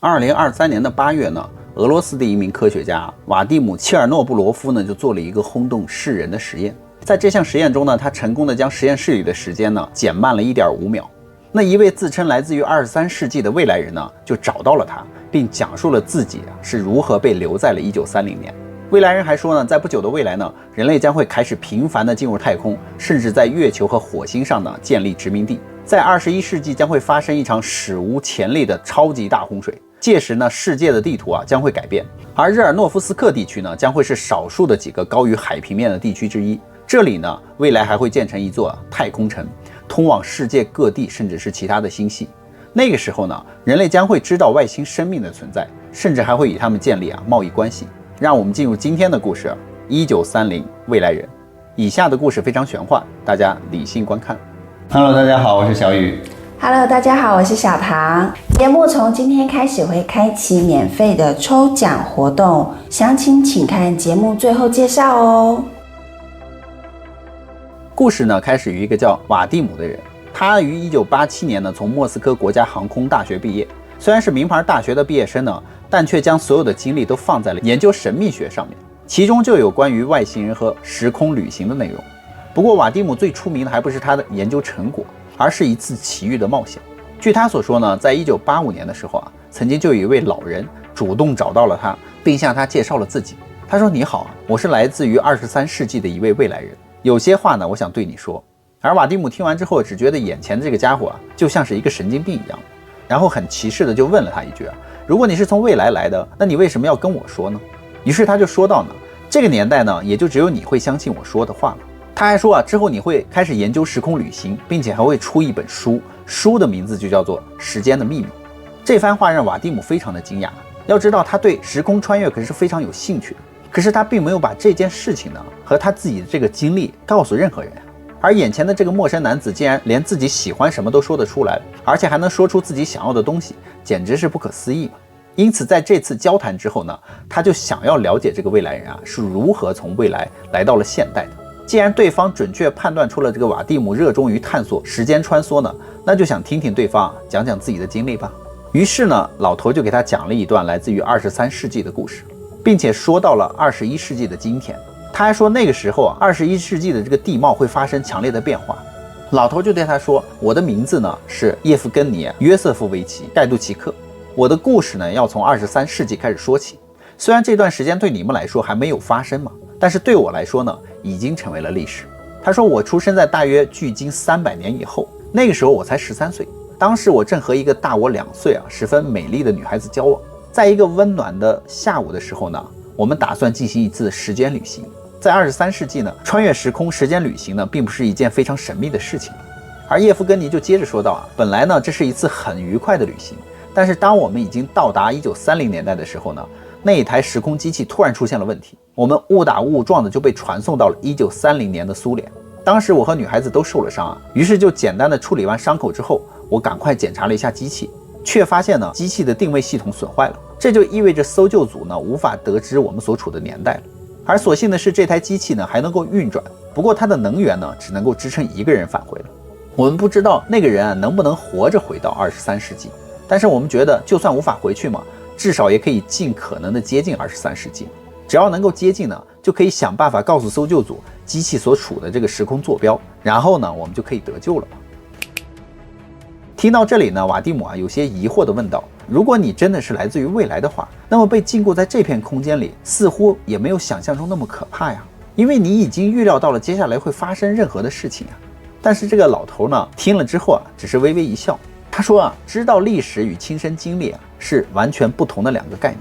2023年的8月呢，俄罗斯的一名科学家瓦蒂姆·切尔诺布罗夫呢就做了一个轰动世人的实验。在这项实验中呢，他成功的将实验室里的时间呢减慢了1.5秒。那一位自称来自于23世纪的未来人呢，就找到了他，并讲述了自己是如何被留在了1930年。未来人还说呢，在不久的未来呢，人类将会开始频繁的进入太空，甚至在月球和火星上呢建立殖民地。在21世纪将会发生一场史无前例的超级大洪水，届时呢，世界的地图将会改变，而日尔诺夫斯克地区呢，将会是少数的几个高于海平面的地区之一。这里呢，未来还会建成一座太空城，通往世界各地，甚至是其他的星系。那个时候呢，人类将会知道外星生命的存在，甚至还会与他们建立贸易关系。让我们进入今天的故事，1930未来人。以下的故事非常玄幻，大家理性观看。Hello， 大家好，我是小雨。Hello， 大家好，我是小唐。节目从今天开始会开启免费的抽奖活动，详情请看节目最后介绍哦。故事呢开始于一个叫瓦蒂姆的人，他于1987年呢从莫斯科国家航空大学毕业。虽然是名牌大学的毕业生呢，但却将所有的精力都放在了研究神秘学上面，其中就有关于外星人和时空旅行的内容。不过瓦蒂姆最出名的还不是他的研究成果，而是一次奇遇的冒险。据他所说呢，在1985年的时候曾经就有一位老人主动找到了他，并向他介绍了自己。他说：“你好，我是来自于23世纪的一位未来人，有些话呢，我想对你说。”而瓦蒂姆听完之后，只觉得眼前的这个家伙就像是一个神经病一样，然后很歧视的就问了他一句：“如果你是从未来来的，那你为什么要跟我说呢？”于是他就说到呢，这个年代呢，也就只有你会相信我说的话了。他还说之后你会开始研究时空旅行，并且还会出一本书，书的名字就叫做《时间的秘密》。这番话让瓦蒂姆非常的惊讶。要知道他对时空穿越可是非常有兴趣的，可是他并没有把这件事情呢和他自己的这个经历告诉任何人。而眼前的这个陌生男子竟然连自己喜欢什么都说得出来，而且还能说出自己想要的东西，简直是不可思议嘛。因此在这次交谈之后呢，他就想要了解这个未来人是如何从未来来到了现代的。既然对方准确判断出了这个瓦蒂姆热衷于探索时间穿梭呢，那就想听听对方讲讲自己的经历吧。于是呢，老头就给他讲了一段来自于23世纪的故事，并且说到了21世纪的今天。他还说那个时候21世纪的这个地貌会发生强烈的变化。老头就对他说：“我的名字呢是叶夫根尼·约瑟夫维奇·盖杜奇克，我的故事呢要从23世纪开始说起。虽然这段时间对你们来说还没有发生嘛，但是对我来说呢，已经成为了历史。”他说：“我出生在大约距今300年以后，那个时候我才13岁，当时我正和一个大我2岁十分美丽的女孩子交往。在一个温暖的下午的时候呢，我们打算进行一次时间旅行。在23世纪呢，穿越时空时间旅行呢，并不是一件非常神秘的事情。”而叶夫根尼就接着说道本来呢，这是一次很愉快的旅行，但是当我们已经到达1930年代的时候呢，那一台时空机器突然出现了问题，我们误打误撞的就被传送到了1930年的苏联。当时我和女孩子都受了伤于是就简单的处理完伤口之后，我赶快检查了一下机器，却发现呢，机器的定位系统损坏了，这就意味着搜救组呢无法得知我们所处的年代了。而所幸的是，这台机器呢还能够运转，不过它的能源呢只能够支撑一个人返回了。我们不知道那个人能不能活着回到23世纪，但是我们觉得就算无法回去嘛，至少也可以尽可能的接近23世纪。只要能够接近呢，就可以想办法告诉搜救组机器所处的这个时空坐标，然后呢我们就可以得救了嘛。听到这里呢，瓦蒂姆有些疑惑地问道：“如果你真的是来自于未来的话，那么被禁锢在这片空间里，似乎也没有想象中那么可怕呀，因为你已经预料到了接下来会发生任何的事情啊。”但是这个老头呢，听了之后只是微微一笑。他说知道历史与亲身经历是完全不同的两个概念。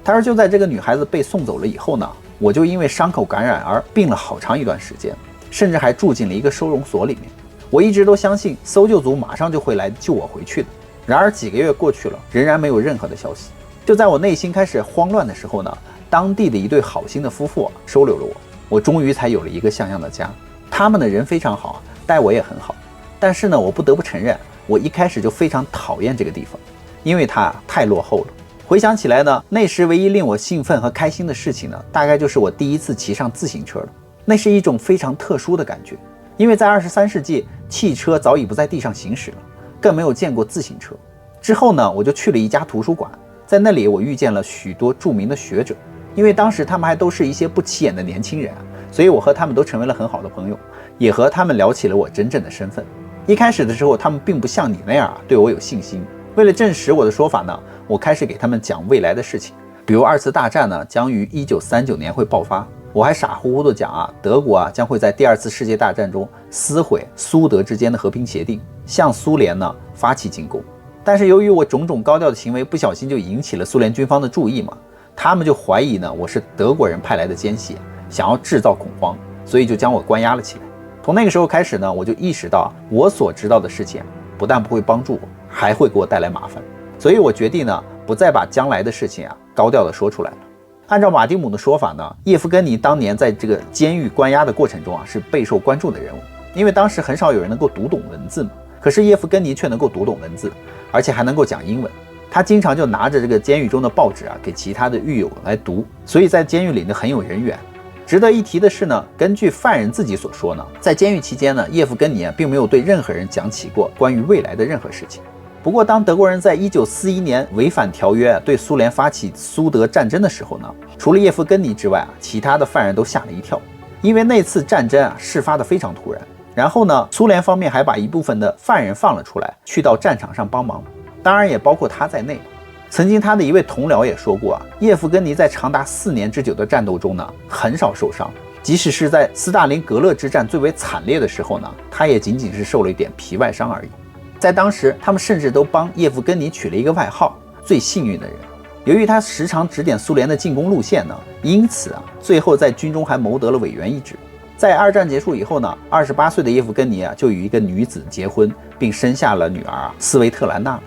他说就在这个女孩子被送走了以后呢，我就因为伤口感染而病了好长一段时间，甚至还住进了一个收容所里面。我一直都相信搜救组马上就会来救我回去的，然而几个月过去了，仍然没有任何的消息。就在我内心开始慌乱的时候呢，当地的一对好心的夫妇收留了我，我终于才有了一个像样的家。他们的人非常好，待我也很好。但是呢，我不得不承认，我一开始就非常讨厌这个地方，因为它太落后了。回想起来呢，那时唯一令我兴奋和开心的事情呢，大概就是我第一次骑上自行车了。那是一种非常特殊的感觉，因为在23世纪，汽车早已不在地上行驶了，更没有见过自行车。之后呢，我就去了一家图书馆，在那里我遇见了许多著名的学者，因为当时他们还都是一些不起眼的年轻人所以我和他们都成为了很好的朋友，也和他们聊起了我真正的身份。一开始的时候，他们并不像你那样对我有信心。为了证实我的说法呢，我开始给他们讲未来的事情，比如二次大战呢将于1939年会爆发。我还傻乎乎的讲德国将会在第二次世界大战中撕毁苏德之间的和平协定，向苏联呢发起进攻。但是由于我种种高调的行为不小心就引起了苏联军方的注意嘛，他们就怀疑呢我是德国人派来的奸细，想要制造恐慌，所以就将我关押了起来。从那个时候开始呢，我就意识到我所知道的事情不但不会帮助我，还会给我带来麻烦，所以我决定呢不再把将来的事情高调的说出来了。按照瓦蒂姆的说法呢，叶夫根尼当年在这个监狱关押的过程中是备受关注的人物，因为当时很少有人能够读懂文字嘛，可是叶夫根尼却能够读懂文字，而且还能够讲英文。他经常就拿着这个监狱中的报纸给其他的狱友来读，所以在监狱里呢很有人缘。值得一提的是呢，根据犯人自己所说呢，在监狱期间呢，叶夫根尼并没有对任何人讲起过关于未来的任何事情。不过当德国人在1941年违反条约对苏联发起苏德战争的时候呢，除了叶夫根尼之外其他的犯人都吓了一跳，因为那次战争事发的非常突然。然后呢，苏联方面还把一部分的犯人放了出来，去到战场上帮忙，当然也包括他在内。曾经他的一位同僚也说过叶夫根尼在长达4年之久的战斗中呢，很少受伤，即使是在斯大林格勒之战最为惨烈的时候呢，他也仅仅是受了一点皮外伤而已。在当时，他们甚至都帮叶夫根尼取了一个外号——最幸运的人。由于他时常指点苏联的进攻路线呢，因此最后在军中还谋得了委员一职。在二战结束以后呢，28岁的叶夫根尼就与一个女子结婚，并生下了女儿斯维特兰娜。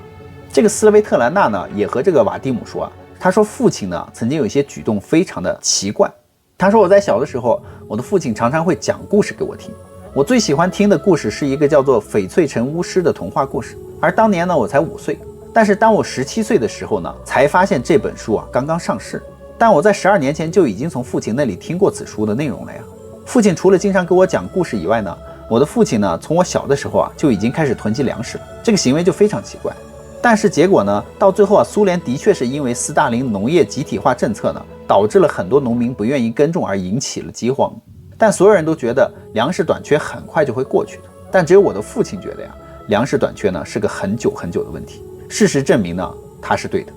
这个斯维特兰娜呢，也和这个瓦蒂姆说他说父亲呢曾经有一些举动非常的奇怪。他说我在小的时候，我的父亲常常会讲故事给我听。我最喜欢听的故事是一个叫做《翡翠城巫师》的童话故事，而当年呢我才5岁，但是当我17岁的时候呢，才发现这本书刚刚上市，但我在12年前就已经从父亲那里听过此书的内容了呀。父亲除了经常给我讲故事以外呢，我的父亲呢从我小的时候就已经开始囤积粮食了，这个行为就非常奇怪。但是结果呢，到最后苏联的确是因为斯大林农业集体化政策呢，导致了很多农民不愿意耕种而引起了饥荒。但所有人都觉得粮食短缺很快就会过去的，但只有我的父亲觉得粮食短缺呢是个很久很久的问题。事实证明呢，他是对的。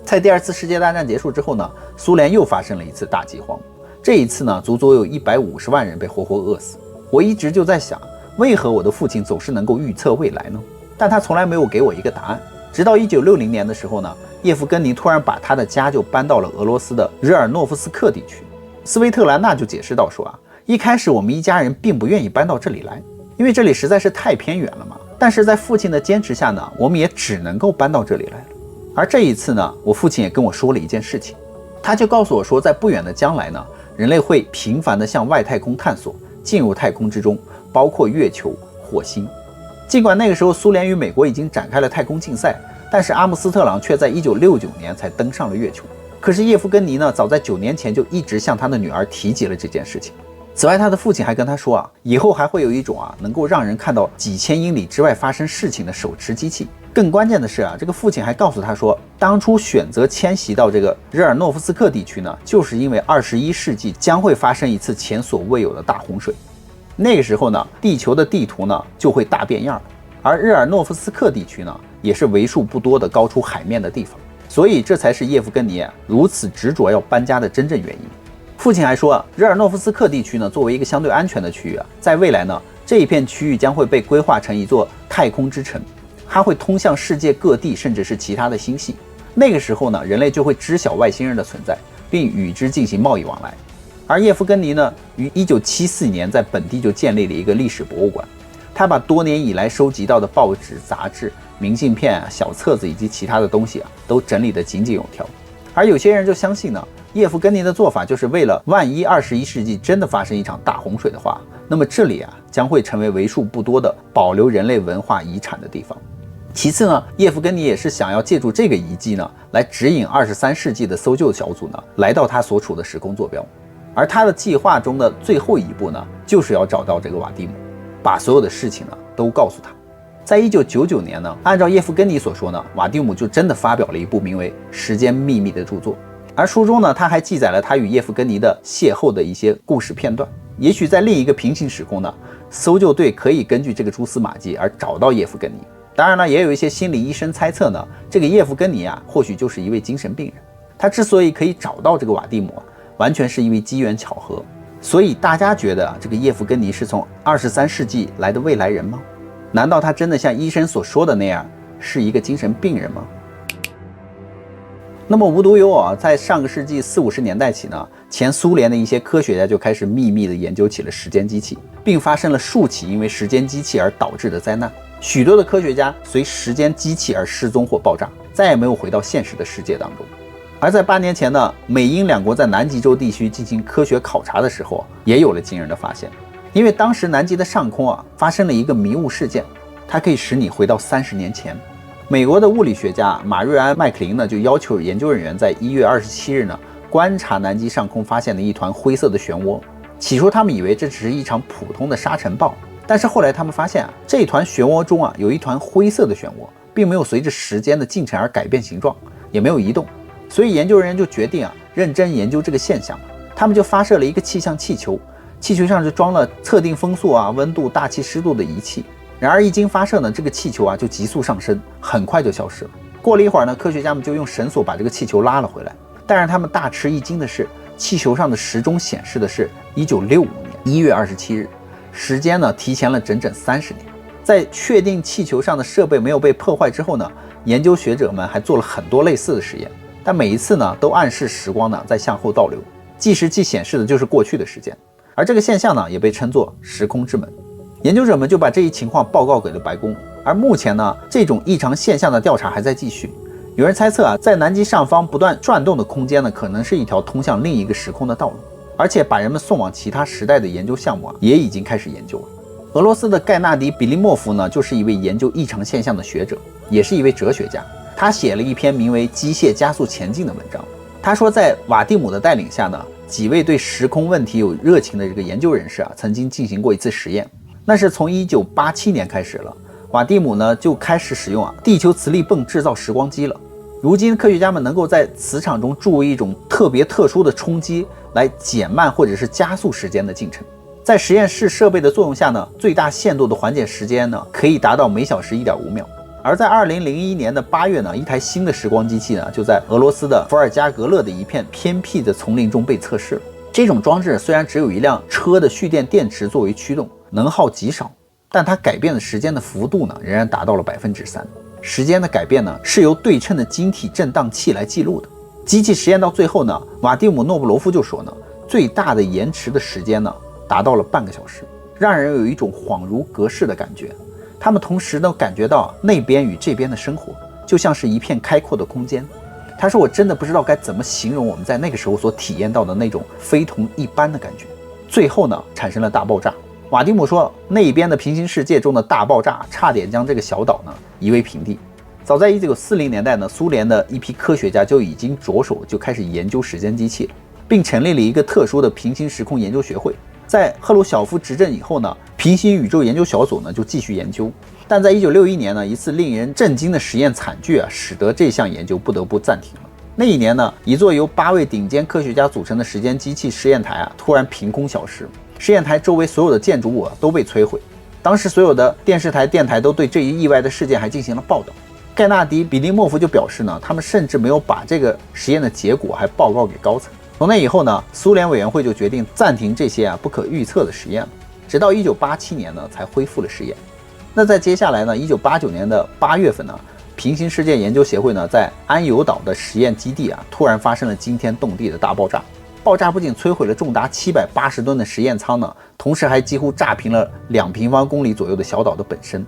在第2次世界大战结束之后呢，苏联又发生了一次大饥荒，这一次呢，足足有150万人被活活饿死。我一直就在想，为何我的父亲总是能够预测未来呢？但他从来没有给我一个答案。直到1960年的时候呢，叶夫根尼突然把他的家就搬到了俄罗斯的日尔诺夫斯克地区。斯维特兰娜就解释到说一开始我们一家人并不愿意搬到这里来，因为这里实在是太偏远了嘛。但是在父亲的坚持下呢，我们也只能够搬到这里来了。而这一次呢，我父亲也跟我说了一件事情，他就告诉我说，在不远的将来呢，人类会频繁地向外太空探索，进入太空之中，包括月球、火星。尽管那个时候苏联与美国已经展开了太空竞赛，但是阿姆斯特朗却在1969年才登上了月球。可是叶夫根尼呢，早在9年前就一直向他的女儿提及了这件事情。此外，他的父亲还跟他说以后还会有一种能够让人看到几千英里之外发生事情的手持机器。更关键的是这个父亲还告诉他说，当初选择迁徙到这个日尔诺夫斯克地区呢，就是因为21世纪将会发生一次前所未有的大洪水。那个时候呢，地球的地图呢就会大变样了，而日尔诺夫斯克地区呢，也是为数不多的高出海面的地方，所以这才是叶夫根尼如此执着要搬家的真正原因。父亲还说日尔诺夫斯克地区呢，作为一个相对安全的区域在未来呢，这一片区域将会被规划成一座太空之城，它会通向世界各地，甚至是其他的星系。那个时候呢，人类就会知晓外星人的存在，并与之进行贸易往来。而叶夫根尼呢，于1974年在本地就建立了一个历史博物馆，他把多年以来收集到的报纸、杂志、明信片、小册子以及其他的东西都整理得井井有条。而有些人就相信呢，叶夫根尼的做法就是为了万一21世纪真的发生一场大洪水的话，那么这里将会成为为数不多的保留人类文化遗产的地方。其次呢，叶夫根尼也是想要借助这个遗迹呢，来指引23世纪的搜救小组呢，来到他所处的时空坐标。而他的计划中的最后一步呢，就是要找到这个瓦蒂姆，把所有的事情呢都告诉他。在1999年呢，按照叶夫根尼所说呢，瓦蒂姆就真的发表了一部名为《时间秘密》的著作。而书中呢，他还记载了他与叶夫根尼的邂逅的一些故事片段。也许在另一个平行时空呢，搜救队可以根据这个蛛丝马迹而找到叶夫根尼。当然呢，也有一些心理医生猜测呢，这个叶夫根尼啊，或许就是一位精神病人。他之所以可以找到这个瓦蒂姆，完全是因为机缘巧合。所以大家觉得这个叶夫根尼是从23世纪来的未来人吗？难道他真的像医生所说的那样，是一个精神病人吗？那么无独有偶，在上个世纪40、50年代起呢，前苏联的一些科学家就开始秘密地研究起了时间机器，并发生了数起因为时间机器而导致的灾难。许多的科学家随时间机器而失踪或爆炸，再也没有回到现实的世界当中。而在8年前呢，美英两国在南极洲地区进行科学考察的时候，也有了惊人的发现。因为当时南极的上空发生了一个迷雾事件，它可以使你回到30年前。美国的物理学家马瑞安·麦克林呢，就要求研究人员在1月27日呢观察南极上空发现的一团灰色的漩涡。起初他们以为这只是一场普通的沙尘暴，但是后来他们发现这团漩涡中有一团灰色的漩涡，并没有随着时间的进程而改变形状，也没有移动。所以研究人员就决定认真研究这个现象。他们就发射了一个气象气球，气球上就装了测定风速温度、大气湿度的仪器。然而一经发射呢，这个气球就急速上升，很快就消失了。过了一会儿呢，科学家们就用绳索把这个气球拉了回来。但让他们大吃一惊的是，气球上的时钟显示的是1965年1月27日，时间呢提前了整整30年。在确定气球上的设备没有被破坏之后呢，研究学者们还做了很多类似的实验，但每一次呢都暗示时光呢在向后倒流，计时器显示的就是过去的时间。而这个现象呢也被称作时空之门。研究者们就把这一情况报告给了白宫。而目前呢，这种异常现象的调查还在继续。有人猜测在南极上方不断转动的空间呢，可能是一条通向另一个时空的道路，而且把人们送往其他时代的研究项目也已经开始研究了。俄罗斯的盖纳迪·比利莫夫呢，就是一位研究异常现象的学者，也是一位哲学家。他写了一篇名为《机械加速前进》的文章。他说，在瓦蒂姆的带领下呢，几位对时空问题有热情的这个研究人士曾经进行过一次实验。那是从1987年开始了，瓦蒂姆呢就开始使用地球磁力泵制造时光机了。如今科学家们能够在磁场中注入一种特殊的冲击，来减慢或者是加速时间的进程。在实验室设备的作用下呢，最大限度的缓解时间呢可以达到每小时1.5秒。而在2001年的8月呢，一台新的时光机器呢就在俄罗斯的伏尔加格勒的一片偏僻的丛林中被测试了。这种装置虽然只有一辆车的蓄电电池作为驱动，能耗极少，但它改变的时间的幅度呢，仍然达到了3%。时间的改变呢，是由对称的晶体振荡器来记录的。机器实验到最后呢，瓦蒂姆·诺布罗夫就说呢，最大的延迟的时间呢，达到了半个小时，让人有一种恍如隔世的感觉。他们同时呢，感觉到那边与这边的生活，就像是一片开阔的空间。他说，我真的不知道该怎么形容我们在那个时候所体验到的那种非同一般的感觉。最后呢，产生了大爆炸。瓦蒂姆说，那边的平行世界中的大爆炸差点将这个小岛呢夷为平地。早在1940年代呢，苏联的一批科学家就已经着手开始研究时间机器了，并成立了一个特殊的平行时空研究学会。在赫鲁晓夫执政以后呢，平行宇宙研究小组呢就继续研究。但在1961年呢，一次令人震惊的实验惨剧使得这项研究不得不暂停了。那一年呢，一座由8位顶尖科学家组成的时间机器实验台突然凭空消失，实验台周围所有的建筑物都被摧毁。当时所有的电视台、电台都对这一意外的事件还进行了报道。盖纳迪·比利莫夫就表示呢，他们甚至没有把这个实验的结果还报告给高层。从那以后呢，苏联委员会就决定暂停这些不可预测的实验了，直到1987年呢才恢复了试验。那在接下来呢，1989年的8月份呢，平行世界研究协会呢在安尤岛的实验基地突然发生了惊天动地的大爆炸。爆炸不仅摧毁了重达780吨的实验舱呢，同时还几乎炸平了2平方公里左右的小岛的本身。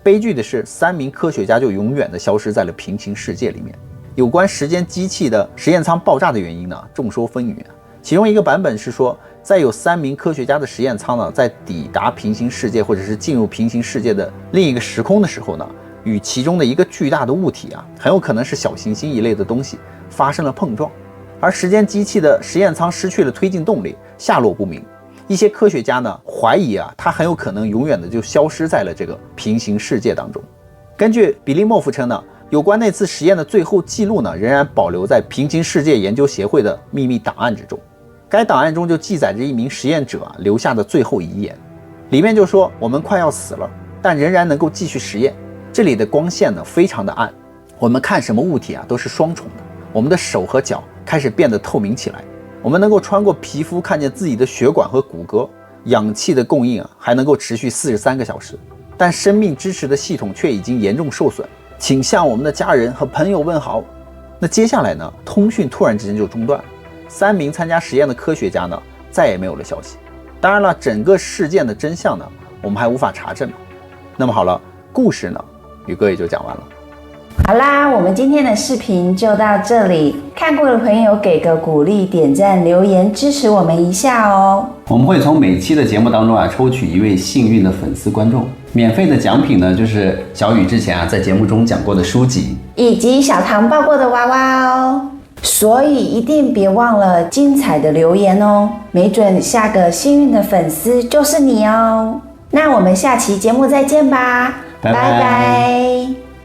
悲剧的是，3名科学家就永远的消失在了平行世界里面。有关时间机器的实验舱爆炸的原因呢，众说纷纭。其中一个版本是说，在有3名科学家的实验舱呢，在抵达平行世界或者是进入平行世界的另一个时空的时候呢，与其中的一个巨大的物体很有可能是小行星一类的东西发生了碰撞，而时间机器的实验舱失去了推进动力，下落不明。一些科学家呢怀疑啊，它很有可能永远的就消失在了这个平行世界当中。根据比利莫夫称呢，有关那次实验的最后记录呢，仍然保留在平行世界研究协会的秘密档案之中。该档案中就记载着一名实验者留下的最后遗言，里面就说我们快要死了，但仍然能够继续实验。这里的光线呢非常的暗，我们看什么物体啊都是双重的，我们的手和脚开始变得透明起来，我们能够穿过皮肤看见自己的血管和骨骼，氧气的供应啊还能够持续43个小时，但生命支持的系统却已经严重受损，请向我们的家人和朋友问好。那接下来呢，通讯突然之间就中断了，3名参加实验的科学家呢再也没有了消息。当然了，整个事件的真相呢我们还无法查证嘛。那么好了，故事呢宇哥也就讲完了。好啦，我们今天的视频就到这里，看过的朋友给个鼓励，点赞留言支持我们一下哦。我们会从每期的节目当中抽取一位幸运的粉丝观众，免费的奖品呢就是小雨之前在节目中讲过的书籍，以及小唐抱过的娃娃哦。所以一定别忘了精彩的留言哦，没准下个幸运的粉丝就是你哦。那我们下期节目再见吧，拜拜。